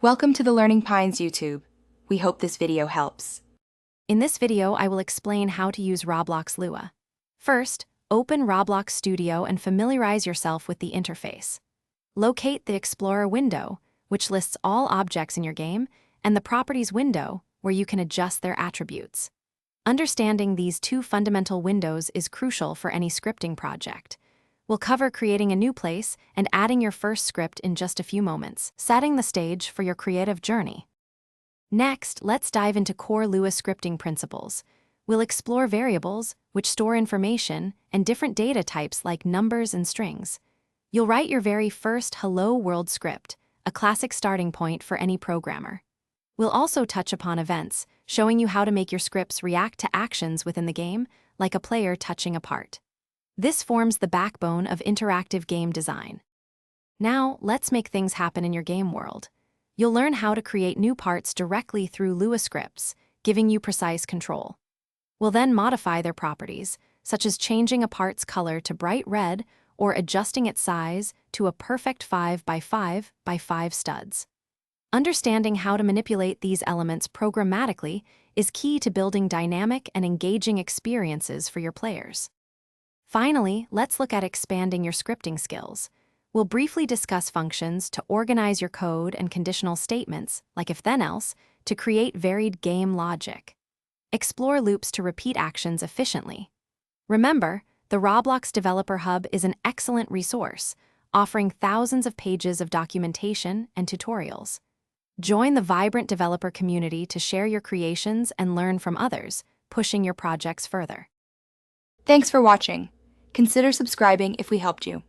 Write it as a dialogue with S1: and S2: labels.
S1: Welcome to the Learning Pines YouTube. We hope this video helps.
S2: In this video, I will explain how to use Roblox Lua. First, open Roblox Studio and familiarize yourself with the interface. Locate the Explorer window, which lists all objects in your game, and the Properties window, where you can adjust their attributes. Understanding these two fundamental windows is crucial for any scripting project. We'll cover creating a new place and adding your first script in just a few moments, setting the stage for your creative journey. Next, let's dive into core Lua scripting principles. We'll explore variables, which store information, and different data types like numbers and strings. You'll write your very first Hello World script, a classic starting point for any programmer. We'll also touch upon events, showing you how to make your scripts react to actions within the game, like a player touching a part. This forms the backbone of interactive game design. Now, let's make things happen in your game world. You'll learn how to create new parts directly through Lua scripts, giving you precise control. We'll then modify their properties, such as changing a part's color to bright red or adjusting its size to a perfect 5x5x5 studs. Understanding how to manipulate these elements programmatically is key to building dynamic and engaging experiences for your players. Finally, let's look at expanding your scripting skills. We'll briefly discuss functions to organize your code and conditional statements, like if-then-else, to create varied game logic. Explore loops to repeat actions efficiently. Remember, the Roblox Developer Hub is an excellent resource, offering thousands of pages of documentation and tutorials. Join the vibrant developer community to share your creations and learn from others, pushing your projects further.
S1: Thanks for watching. Consider subscribing if we helped you.